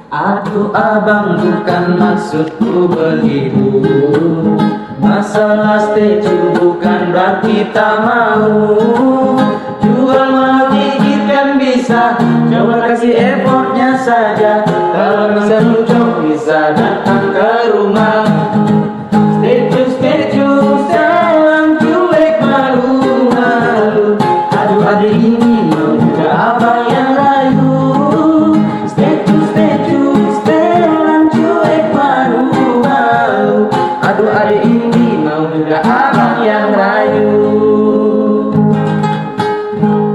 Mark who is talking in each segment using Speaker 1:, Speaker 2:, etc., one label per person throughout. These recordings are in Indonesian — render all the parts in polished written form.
Speaker 1: Aduh abang, bukan maksudku begitu. Masalah statue bukan berarti tak mau. Jual mau gigit kan bisa, coba kasih effortnya saja. Kalau bisa cocok bisa datang ke rumah. Statue sayang cuek malu-malu. Aduh adik ini mau juga abang yang rayu. Statue sayang cuek malu-malu. Aduh adik ini mau juga abang yang rayu.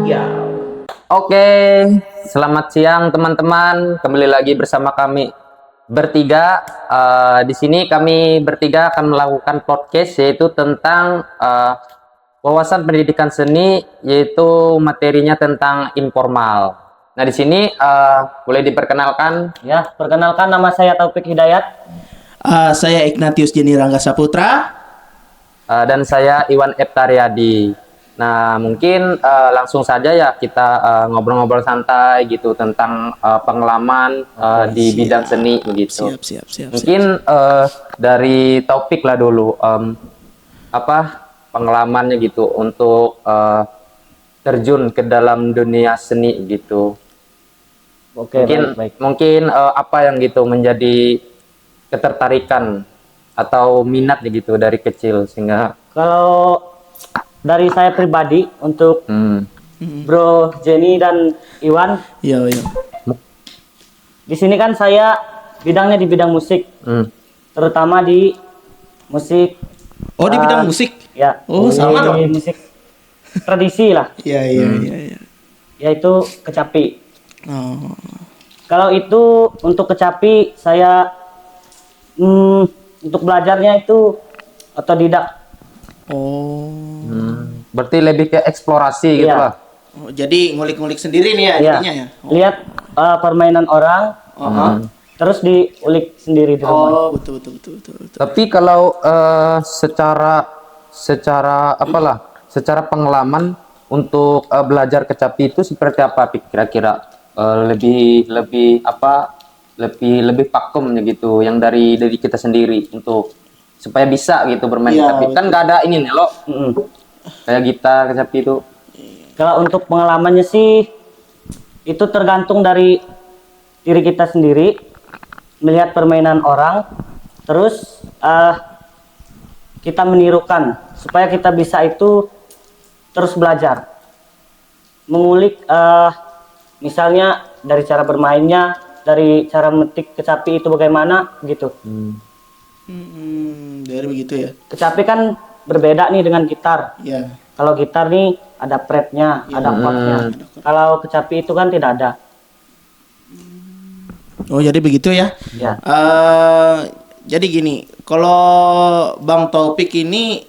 Speaker 1: Ya.
Speaker 2: Oke, selamat siang teman-teman. Kembali lagi bersama kami bertiga. Di sini kami bertiga akan melakukan podcast yaitu tentang wawasan pendidikan seni, yaitu materinya tentang informal. Nah, di sini boleh diperkenalkan.
Speaker 3: Ya, perkenalkan nama saya Taufik Hidayat.
Speaker 4: Saya Ignatius Jeni Rangga Saputra.
Speaker 2: Dan saya Iwan Eptaryadi. Nah, mungkin langsung saja ya kita ngobrol-ngobrol santai gitu tentang pengalaman di bidang seni begitu.
Speaker 4: Siap.
Speaker 2: Mungkin dari topik lah dulu, apa pengalamannya gitu untuk terjun ke dalam dunia seni gitu.
Speaker 3: Oke, baik.
Speaker 2: Mungkin apa yang gitu menjadi ketertarikan atau minat gitu dari kecil sehingga
Speaker 3: Kalau dari saya pribadi untuk Bro Jenny dan Iwan,
Speaker 4: Iya.
Speaker 3: di sini kan saya bidangnya di bidang musik, terutama di musik.
Speaker 4: Oh, di bidang musik.
Speaker 3: Ya.
Speaker 4: Oh, sama
Speaker 3: di
Speaker 4: dong.
Speaker 3: musik tradisi lah,
Speaker 4: Iya.
Speaker 3: yaitu kecapi.
Speaker 4: Oh.
Speaker 3: Kalau itu untuk kecapi saya untuk belajarnya itu otodidak.
Speaker 4: Oh.
Speaker 2: berarti lebih ke eksplorasi gitu
Speaker 3: Iya.
Speaker 2: lah.
Speaker 4: Oh, jadi ngulik-ngulik sendiri nih ya
Speaker 3: Iya.
Speaker 4: jadinya ya.
Speaker 3: Lihat permainan orang, terus diulik sendiri di rumah.
Speaker 4: Oh, betul.
Speaker 2: Tapi kalau secara apalah, secara pengalaman untuk belajar kecapi itu seperti apa kira-kira? Lebih pakomnya gitu yang dari kita sendiri untuk supaya bisa gitu bermain
Speaker 4: Iya,
Speaker 2: kecapi. Kan nggak ada ini nih lo kayak gitar kecapi itu.
Speaker 3: Kalau untuk pengalamannya sih itu tergantung dari diri kita sendiri, melihat permainan orang, terus kita menirukan supaya kita bisa itu terus belajar, mengulik misalnya dari cara bermainnya, dari cara metik kecapi itu bagaimana gitu.
Speaker 4: Dari begitu ya.
Speaker 3: Kecapi kan berbeda nih dengan gitar.
Speaker 4: Iya.
Speaker 3: Kalau gitar nih ada fretnya, ada chordnya. Kalau kecapi itu kan tidak ada.
Speaker 4: Oh, jadi begitu ya.
Speaker 3: Ya.
Speaker 4: Jadi gini, kalau Bang Taufik ini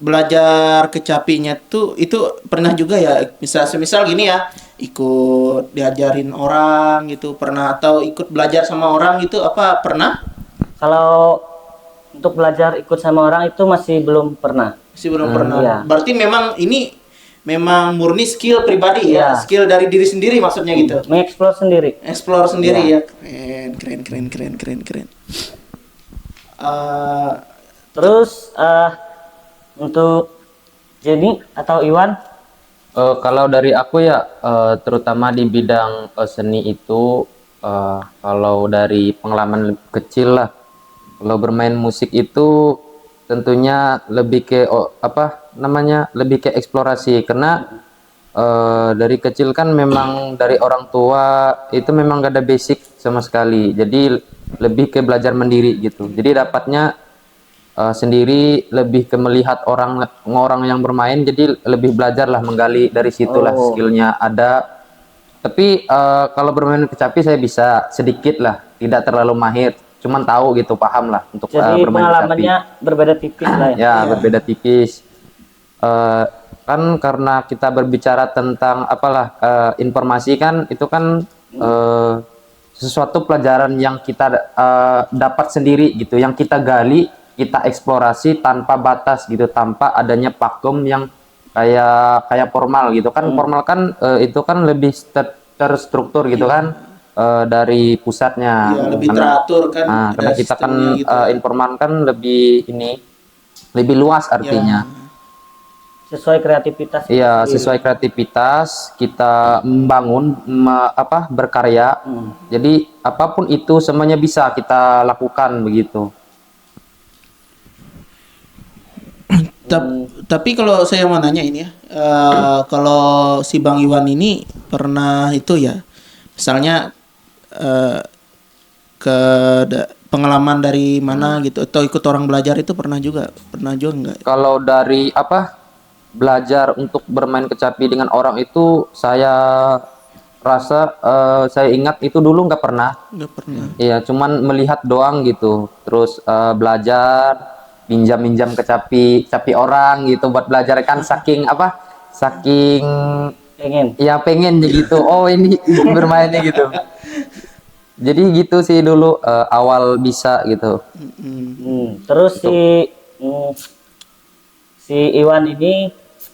Speaker 4: belajar kecapinya tuh itu pernah juga ya, semisal gini ya, ikut diajarin orang gitu pernah, atau ikut belajar sama orang gitu, apa pernah?
Speaker 3: Kalau untuk belajar ikut sama orang itu masih belum pernah.
Speaker 4: Masih belum pernah.
Speaker 3: Iya.
Speaker 4: Berarti memang ini memang murni skill pribadi ya,
Speaker 3: Iya.
Speaker 4: skill dari diri sendiri maksudnya gitu.
Speaker 3: Mengeksplor sendiri.
Speaker 4: Explore sendiri
Speaker 3: Iya.
Speaker 4: ya. Keren.
Speaker 3: Terus untuk Jenny atau Iwan,
Speaker 2: Kalau dari aku ya, terutama di bidang seni itu, kalau dari pengalaman kecil lah, kalau bermain musik itu tentunya lebih ke lebih ke eksplorasi karena dari kecil kan memang dari orang tua itu memang gak ada basic sama sekali, jadi lebih ke belajar mandiri gitu. Jadi dapatnya sendiri, lebih ke melihat orang yang bermain, jadi lebih belajar lah, menggali dari situlah skillnya ada. Tapi kalau bermain kecapi saya bisa sedikit lah, tidak terlalu mahir, cuman tahu gitu, paham lah untuk
Speaker 3: jadi
Speaker 2: bermain
Speaker 3: pengalamannya
Speaker 2: kecapi.
Speaker 3: berbeda tipis lah ya.
Speaker 2: Ya, berbeda tipis. Kan karena kita berbicara tentang informasi kan, itu kan sesuatu pelajaran yang kita dapat sendiri gitu, yang kita gali, kita eksplorasi tanpa batas gitu, tanpa adanya pakem yang kayak formal gitu kan. Formal kan itu kan lebih terstruktur gitu kan, dari pusatnya.
Speaker 4: Ya, lebih teratur kan.
Speaker 2: Nah,
Speaker 4: ada
Speaker 2: karena kita kan
Speaker 4: sistemnya gitu.
Speaker 2: informan kan lebih luas artinya.
Speaker 3: Sesuai kreativitas.
Speaker 2: Iya, sesuai kreativitas kita membangun berkarya. Jadi apapun itu semuanya bisa kita lakukan begitu.
Speaker 4: Tapi kalau saya mau nanya ini ya, kalau si Bang Iwan ini pernah itu ya, misalnya pengalaman dari mana gitu, atau ikut orang belajar itu pernah juga nggak?
Speaker 2: Kalau dari belajar untuk bermain kecapi dengan orang itu saya rasa saya ingat itu dulu nggak pernah.
Speaker 4: Nggak pernah.
Speaker 2: Iya, cuman melihat doang gitu. Terus belajar, minjam kecapi orang gitu buat belajar kan saking
Speaker 3: Pengen.
Speaker 2: ya pengen gitu. Oh, ini bermainnya gitu. Jadi gitu sih dulu awal bisa gitu.
Speaker 3: Terus si Iwan ini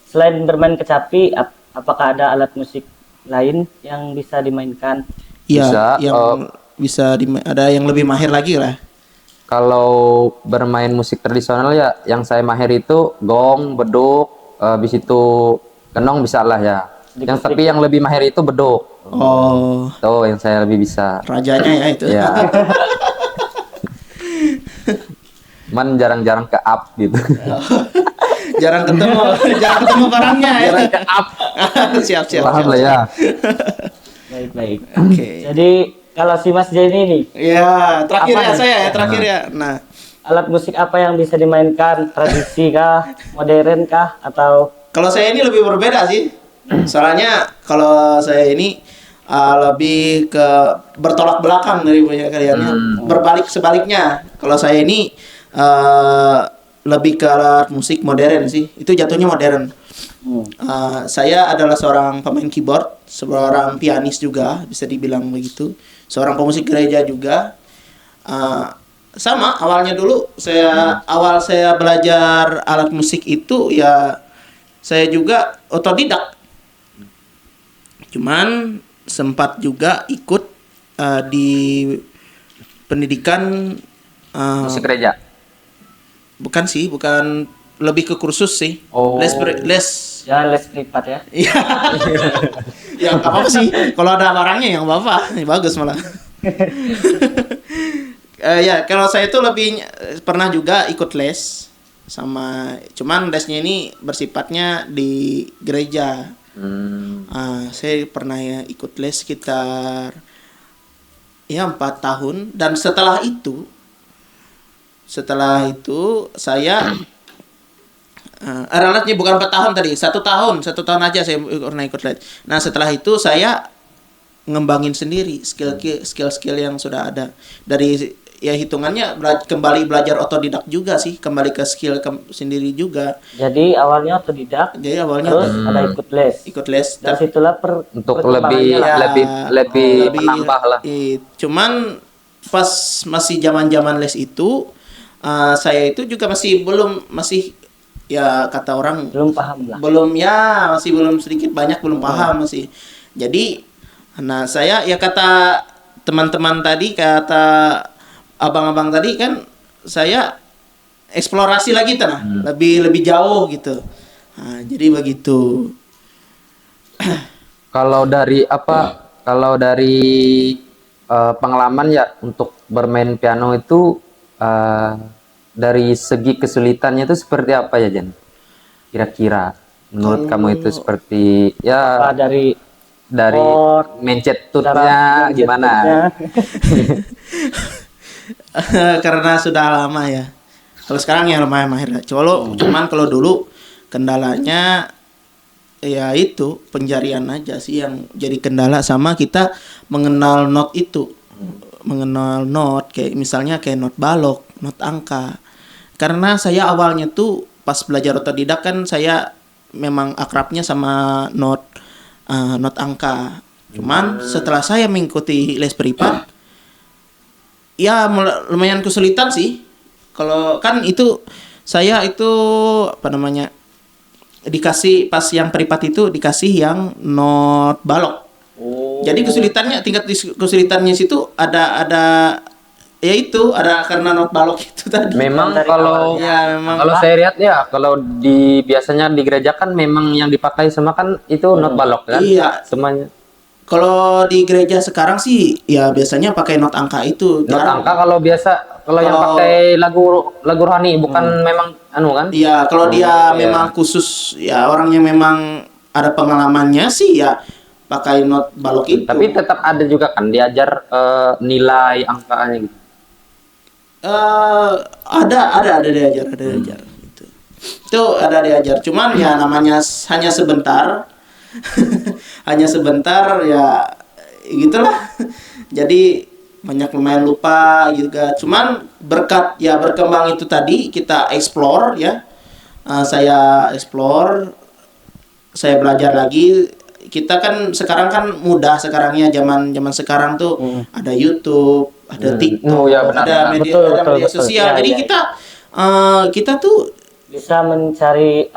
Speaker 3: selain bermain kecapi, apakah ada alat musik lain yang bisa dimainkan?
Speaker 4: Iya,
Speaker 2: Bisa,
Speaker 4: yang ada yang lebih mahir lagi lah.
Speaker 2: Kalau bermain musik tradisional ya yang saya mahir itu gong, beduk, habis itu kenong bisa lah ya. Tapi yang lebih mahir itu beduk.
Speaker 4: Oh,
Speaker 2: Tuh yang saya lebih bisa.
Speaker 4: rajanya ya itu.
Speaker 2: Ya. Man jarang-jarang ke up gitu.
Speaker 4: jarang ketemu barangnya ya.
Speaker 2: Jarang ke up.
Speaker 4: siap.
Speaker 2: Paham lah ya.
Speaker 3: Baik.
Speaker 4: Oke.
Speaker 3: Jadi kalau si Mas Jenny nih,
Speaker 4: Ya, terakhir
Speaker 3: Apa
Speaker 4: ya
Speaker 3: nih?
Speaker 4: saya ya, terakhir ya. Nah,
Speaker 3: alat musik apa yang bisa dimainkan? Tradisi kah, modern kah, atau
Speaker 4: kalau saya ini lebih berbeda sih. Soalnya kalau saya ini lebih ke bertolak belakang dari punya kalian. Sebaliknya. Kalau saya ini lebih ke alat musik modern sih. Itu jatuhnya modern. Saya adalah seorang pemain keyboard, seorang pianis juga, bisa dibilang begitu. Seorang pemusik gereja juga. Sama awalnya dulu awal saya belajar alat musik itu ya saya juga otodidak. Cuman sempat juga ikut di pendidikan
Speaker 2: Musik gereja.
Speaker 4: bukan lebih ke kursus sih.
Speaker 2: Oh.
Speaker 4: Les
Speaker 3: ya les privat ya?
Speaker 4: Iya. Ya apa sih? Kalau ada barangnya yang bapak, bagus malah. Ya kalau saya itu lebih pernah juga ikut les cuman lesnya ini bersifatnya di gereja. Saya pernah ya ikut les sekitar 4 tahun, dan setelah itu saya relatnya bukan 4 tahun tadi, 1 tahun aja saya pernah ikut les. Nah setelah itu saya ngembangin sendiri skill yang sudah ada dari ya hitungannya kembali belajar otodidak juga sih, kembali ke skill sendiri juga.
Speaker 3: Jadi awalnya otodidak,
Speaker 4: Jadi awalnya
Speaker 3: terus ada ikut les. Dan situlah
Speaker 2: Untuk
Speaker 3: perkembangannya lah.
Speaker 2: lebih menambah lah.
Speaker 4: Cuman pas masih zaman les itu saya itu juga masih ya kata orang
Speaker 3: belum paham lah.
Speaker 4: masih belum sedikit banyak belum paham masih. Jadi saya ya kata teman-teman tadi, kata abang-abang tadi kan, saya eksplorasi lagi lebih jauh gitu. Jadi begitu.
Speaker 2: Kalau dari pengalaman ya untuk bermain piano itu dari segi kesulitannya itu seperti apa ya, Jan? Kira-kira menurut kamu itu seperti ya
Speaker 3: Dari
Speaker 2: mencet tutnya gimana?
Speaker 4: Karena sudah lama ya. Kalau sekarang ya lumayan mahir. Cuman kalau dulu kendalanya ya itu penjarian aja sih yang jadi kendala, sama kita mengenal not itu. Mengenal not kayak misalnya kayak not balok, not angka. Karena saya awalnya tuh pas belajar otodidak kan saya memang akrabnya sama not angka. Cuman setelah saya mengikuti les privat ya lumayan kesulitan sih. Kalau kan itu saya itu dikasih pas yang privat itu dikasih yang not balok. Jadi tingkat kesulitannya situ ada ya itu ada karena not balok itu tadi.
Speaker 2: Memang
Speaker 3: Dari
Speaker 2: kalau
Speaker 4: Ya memang.
Speaker 2: kalau saya lihat ya, kalau biasanya di gereja kan memang yang dipakai semua kan itu not balok kan?
Speaker 4: Iya.
Speaker 2: Semuanya.
Speaker 4: Kalau di gereja sekarang sih ya biasanya pakai not angka itu.
Speaker 2: Not
Speaker 4: Jarang.
Speaker 2: angka kalau biasa, kalau yang
Speaker 4: Kalau-
Speaker 2: pakai lagu rohani bukan memang anu kan?
Speaker 4: Iya, kalau dia
Speaker 2: Iya.
Speaker 4: memang khusus ya orang yang memang ada pengalamannya sih ya pakai not balok itu.
Speaker 2: Tapi tetap ada juga kan diajar nilai angkanya gitu.
Speaker 4: Ada diajar gitu. Itu ada diajar. Cuman ya namanya hanya sebentar. Hanya sebentar ya gitulah. Jadi banyak lumayan lupa juga. Cuman berkat ya berkembang itu tadi kita explore ya. Saya explore, saya belajar lagi. Kita kan sekarang kan mudah sekarangnya zaman sekarang tuh ada YouTube, ada TikTok,
Speaker 2: Oh, ya, benar,
Speaker 4: ada
Speaker 2: benar.
Speaker 4: media,
Speaker 3: Betul,
Speaker 4: ada
Speaker 3: betul,
Speaker 4: media
Speaker 3: betul.
Speaker 4: sosial.
Speaker 3: Ya,
Speaker 4: Jadi
Speaker 3: ya,
Speaker 4: kita tuh
Speaker 3: bisa mencari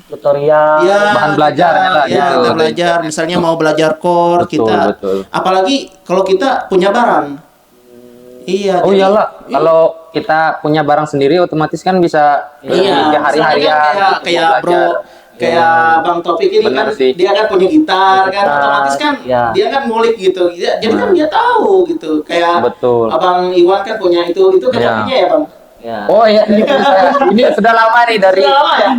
Speaker 3: tutorial.
Speaker 4: ya
Speaker 2: Bahan belajarnya lah
Speaker 4: ya,
Speaker 2: gitu.
Speaker 4: kita belajar. Misalnya mau belajar chord
Speaker 2: Betul,
Speaker 4: kita,
Speaker 2: betul.
Speaker 4: apalagi kalau kita punya barang. Iya.
Speaker 2: Oh
Speaker 4: jadi-
Speaker 2: iyalah, kalau kita punya barang sendiri otomatis kan bisa
Speaker 4: Iya,
Speaker 2: ke hari-harian
Speaker 4: misalnya
Speaker 2: gitu,
Speaker 4: kayak
Speaker 2: mau
Speaker 4: bro,
Speaker 2: belajar.
Speaker 4: kayak Bang Taufik ini
Speaker 2: Benar
Speaker 4: kan
Speaker 2: sih.
Speaker 4: dia kan punya gitar kan,
Speaker 3: Gitar,
Speaker 4: otomatis kan
Speaker 3: ya.
Speaker 4: dia kan ngulik gitu. Jadi kan dia tahu gitu. Kayak
Speaker 2: Betul.
Speaker 4: Abang Iwan kan punya itu kecapinya ya Bang.
Speaker 3: Ya.
Speaker 2: Oh iya, ini sudah lama nih dari
Speaker 4: Sudah lama ya?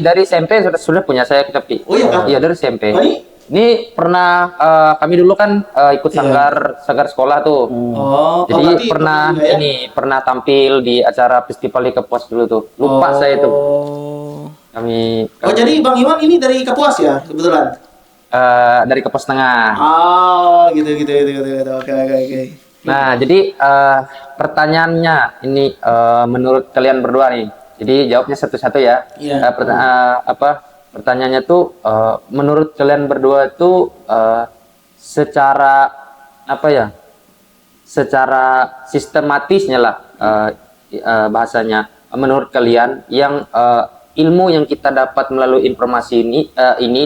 Speaker 2: dari SMP sudah punya saya kecapi.
Speaker 4: Oh iya, Kak?
Speaker 2: Iya dari SMP.
Speaker 4: Oh, ini?
Speaker 2: Ini pernah kami dulu kan ikut sanggar sekolah tuh.
Speaker 4: Oh,
Speaker 2: Jadi
Speaker 4: berarti
Speaker 2: pernah
Speaker 4: juga ya?
Speaker 2: pernah tampil di acara festival di Kapuas dulu tuh. Lupa saya itu.
Speaker 4: Oh.
Speaker 2: Kami
Speaker 4: Oh, jadi Bang Iwan ini dari Kapuas ya, kebetulan.
Speaker 2: dari Kapuas Tengah.
Speaker 4: Oh, gitu. Oke.
Speaker 2: Nah, jadi pertanyaannya ini menurut kalian berdua nih. Jadi jawabnya satu-satu ya.
Speaker 4: Iya.
Speaker 2: Pertanyaannya tuh menurut kalian berdua tuh secara apa ya? Secara sistematisnya lah bahasanya. Menurut kalian yang ilmu yang kita dapat melalui informasi ini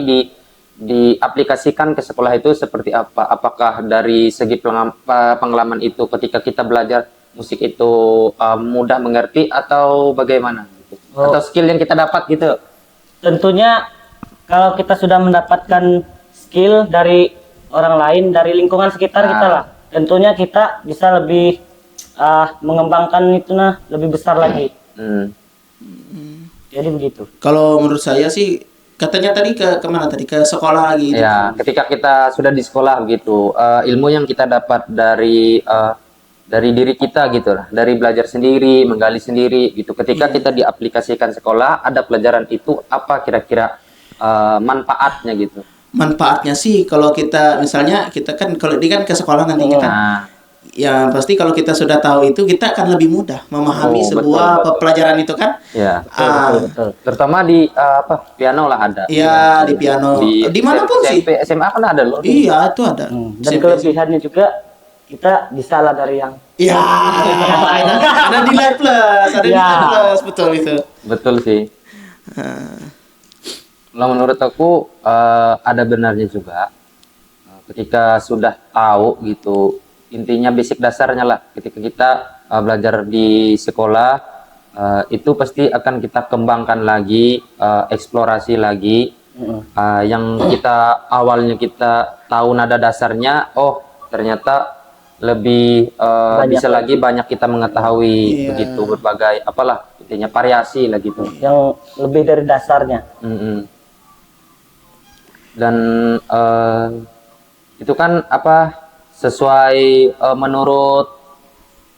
Speaker 2: diaplikasikan ke sekolah itu seperti apa? Apakah dari segi pengalaman itu ketika kita belajar musik itu mudah mengerti atau bagaimana? Gitu?
Speaker 3: Oh.
Speaker 2: Atau skill yang kita dapat gitu?
Speaker 3: Tentunya kalau kita sudah mendapatkan skill dari orang lain, dari lingkungan sekitar kita lah, tentunya kita bisa lebih mengembangkan itu lebih besar lagi. Jadi begitu.
Speaker 4: Kalau menurut saya sih katanya tadi kemana tadi ke sekolah lagi.
Speaker 2: Ya, ketika kita sudah di sekolah gitu, ilmu yang kita dapat dari diri kita gitu lah, dari belajar sendiri, menggali sendiri gitu. Ketika kita diaplikasikan sekolah, ada pelajaran itu apa kira-kira manfaatnya gitu?
Speaker 4: Manfaatnya sih kalau kita misalnya kita kan kalau dia kan ke sekolah nantinya kan.
Speaker 2: Nah,
Speaker 4: Ya pasti kalau kita sudah tahu itu kita akan lebih mudah memahami
Speaker 2: Oh,
Speaker 4: sebuah
Speaker 2: betul.
Speaker 4: pelajaran itu kan.
Speaker 2: ya,
Speaker 3: Betul.
Speaker 2: terutama di piano lah ada.
Speaker 4: Iya di piano. Di mana pun sih.
Speaker 2: SMP, SMA kan ada loh.
Speaker 4: Iya itu ada.
Speaker 3: Dan kelebihannya juga kita bisa lah dari yang
Speaker 4: Iya. ada nilai plus, ada
Speaker 3: Ya.
Speaker 4: nilai plus betul itu.
Speaker 2: Betul sih. Kalau menurut aku ada benarnya juga. Ketika sudah tahu gitu, intinya basic dasarnya lah. Ketika kita belajar di sekolah, itu pasti akan kita kembangkan lagi, eksplorasi lagi. Yang kita awalnya kita tahu nada dasarnya, oh ternyata lebih bisa lagi banyak kita mengetahui begitu berbagai apalah intinya variasi lah gitu.
Speaker 3: yang lebih dari dasarnya.
Speaker 2: Dan itu kan apa sesuai menurut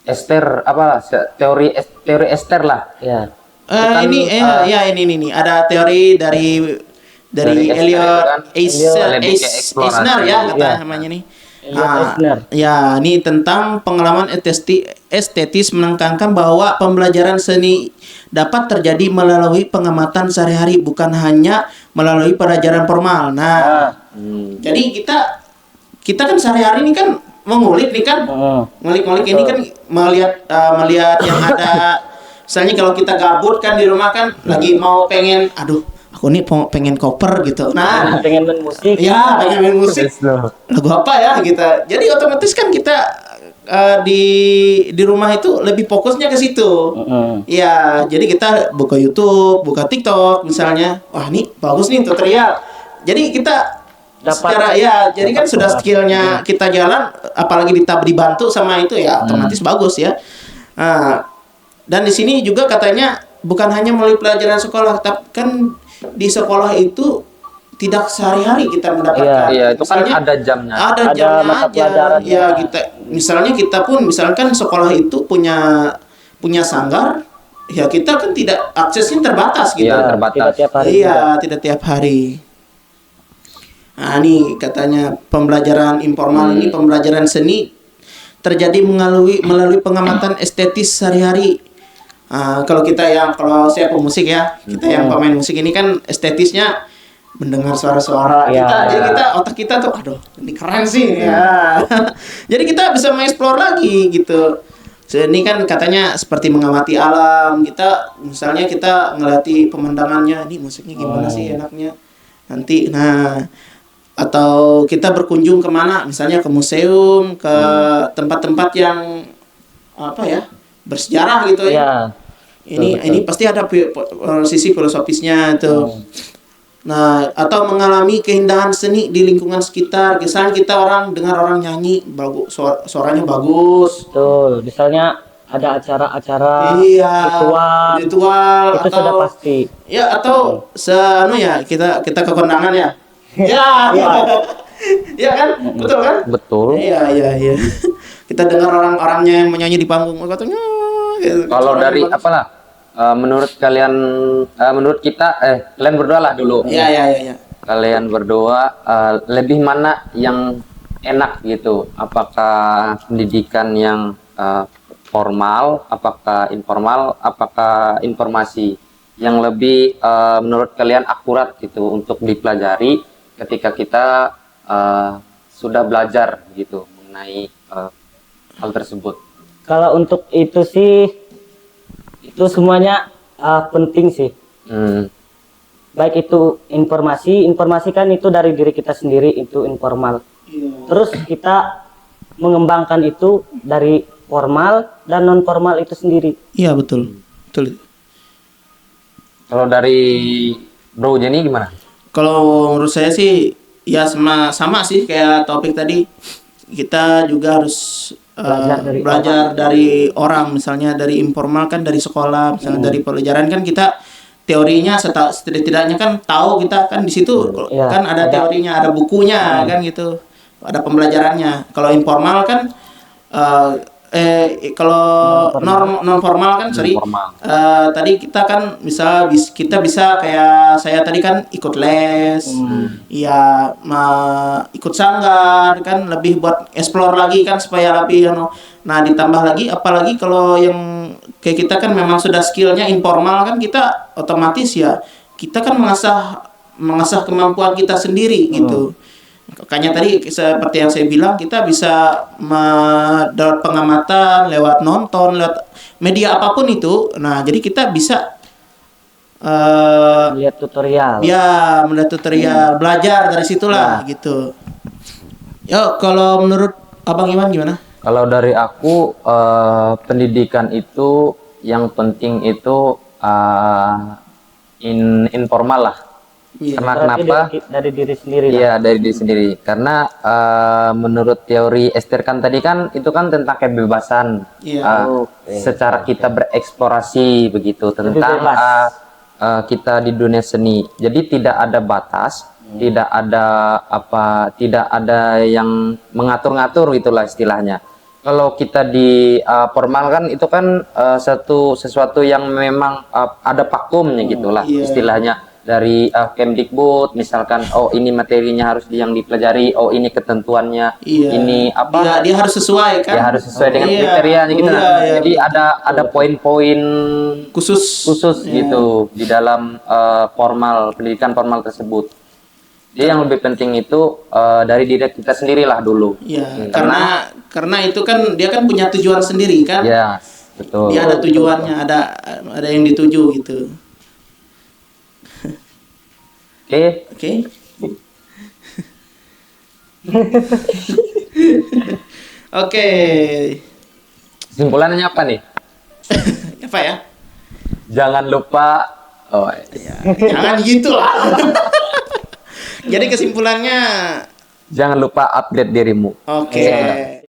Speaker 2: Esther apalah teori Esther lah.
Speaker 3: Ya.
Speaker 2: Kan,
Speaker 4: ini ada teori dari
Speaker 2: dari Esther itu kan, lebih ke eksplorasi.
Speaker 4: Eisner ya kata
Speaker 3: Ya.
Speaker 4: namanya nih.
Speaker 3: Elliot Eisner.
Speaker 4: Ya, ini tentang pengalaman estetis menekankan bahwa pembelajaran seni dapat terjadi melalui pengamatan sehari-hari bukan hanya melalui pelajaran formal. Nah, jadi kita kan sehari-hari ini kan mengulik nih kan, ngulik-ngulik ini kan melihat yang ada. Misalnya kalau kita gabut kan di rumah kan lagi mau pengen, aduh aku nih pengen cover gitu. Nah,
Speaker 3: pengen main musik.
Speaker 4: ya pengen main musik. Lagu apa ya kita. Jadi otomatis kan kita di rumah itu lebih fokusnya ke situ. Ya, jadi kita buka YouTube, buka TikTok misalnya. Wah, nih bagus nih tutorial. Jadi kita secara ya, jadi kan sudah skillnya kita jalan, apalagi dibantu sama itu ya otomatis bagus ya. Nah, dan di sini juga katanya bukan hanya melalui pelajaran sekolah, tapi kan di sekolah itu tidak sehari-hari kita mendapatkan.
Speaker 2: Iya, itu kan
Speaker 4: Misalnya,
Speaker 2: ada jamnya.
Speaker 4: ada
Speaker 3: Ada
Speaker 4: jamnya
Speaker 3: mata
Speaker 4: aja.
Speaker 3: pelajarannya.
Speaker 4: Ya kita pun misalkan sekolah itu punya sanggar, ya kita kan tidak aksesnya terbatas gitu.
Speaker 2: Iya, terbatas.
Speaker 3: Tidak tiap hari.
Speaker 4: Iya, tidak tiap hari. Nah, ini katanya pembelajaran informal ini pembelajaran seni terjadi melalui pengamatan estetis sehari-hari. Kalau saya pemusik ya, kita yang pemain musik ini kan estetisnya mendengar suara-suara
Speaker 3: Iya.
Speaker 4: otak kita tuh, aduh ini keren sih ya. Jadi kita bisa mengeksplor lagi gitu. Ini kan katanya seperti mengamati alam. Misalnya kita ngelatih pemandangannya, ini musiknya gimana sih enaknya nanti. Nah, atau kita berkunjung kemana, misalnya ke museum, ke tempat-tempat yang apa ya bersejarah gitu ya. Ini pasti ada sisi filosofisnya tuh. Nah, atau mengalami keindahan seni di lingkungan sekitar. Misalnya kita dengar orang nyanyi, bagus, suaranya bagus.
Speaker 3: Betul. Misalnya ada acara-acara
Speaker 4: Iya, ritual
Speaker 3: itu sudah pasti.
Speaker 4: Ya, atau kita ke kondangan ya. Ya, iya kan, betul kan?
Speaker 2: Betul.
Speaker 4: Iya. Kita dengar orang-orangnya yang menyanyi di panggung, katanya. Gitu.
Speaker 2: Kalau dari apalah, menurut kita, kalian berdua lah dulu.
Speaker 4: Iya.
Speaker 2: Kalian berdua lebih mana yang enak gitu? Apakah pendidikan yang formal, apakah informal, apakah informasi yang lebih menurut kalian akurat gitu untuk dipelajari ketika kita sudah belajar gitu mengenai hal tersebut?
Speaker 3: Kalau untuk itu sih, itu semuanya penting sih. Baik itu informasi kan itu dari diri kita sendiri, itu informal. Terus kita mengembangkan itu dari formal dan non formal itu sendiri.
Speaker 4: Iya, betul.
Speaker 2: Kalau dari Bro Jenny gimana?
Speaker 4: Kalau menurut saya sih ya sama sih kayak topik tadi. Kita juga harus belajar dari orang, misalnya dari informal kan dari sekolah, misalnya dari pelajaran kan kita teorinya setidaknya kan tahu kita kan di situ kan ada teorinya, ada bukunya kan gitu. Ada pembelajarannya. Kalau informal kan kalau non formal kan tadi kita kan kita bisa kayak saya tadi kan ikut les, ya ikut sanggar kan lebih buat explore lagi kan supaya lebih nah ditambah lagi apalagi kalau yang kayak kita kan memang sudah skillnya informal kan kita otomatis ya kita kan mengasah kemampuan kita sendiri gitu. Makanya tadi seperti yang saya bilang kita bisa dapat pengamatan lewat nonton, lewat media apapun itu. Nah, jadi kita bisa
Speaker 3: lihat tutorial.
Speaker 4: Ya, melihat tutorial, belajar dari situlah gitu. Yo, kalau menurut Abang Iwan gimana?
Speaker 2: Kalau dari aku pendidikan itu yang penting itu informal lah. Karena kenapa?
Speaker 3: Dari diri sendiri.
Speaker 2: Iya, dari diri sendiri. Karena menurut teori Esther kan tadi kan itu kan tentang kebebasan. Secara kita bereksplorasi begitu tentang kita di dunia seni. Jadi tidak ada batas, tidak ada yang mengatur-ngatur gitulah istilahnya. Kalau kita di formal kan itu kan sesuatu yang memang ada vakumnya gitulah istilahnya. Dari Kemdikbud misalkan ini materinya harus yang dipelajari, ini ketentuannya, ini apa
Speaker 4: dia harus sesuai kan,
Speaker 2: dia harus sesuai dengan kriterianya gitu. Jadi ada poin-poin khusus gitu di dalam pendidikan formal tersebut. Jadi yang lebih penting itu dari diri kita sendirilah dulu.
Speaker 4: Karena itu kan dia kan punya tujuan sendiri kan.
Speaker 2: Iya, betul.
Speaker 4: Dia ada tujuannya, ada yang dituju gitu.
Speaker 2: Oke.
Speaker 4: Oke. Oke.
Speaker 2: Kesimpulannya apa nih?
Speaker 4: Apa ya?
Speaker 2: Jangan lupa. Oh,
Speaker 4: Ya, jangan gitu lah. Jadi kesimpulannya
Speaker 2: jangan lupa update dirimu.
Speaker 4: oke.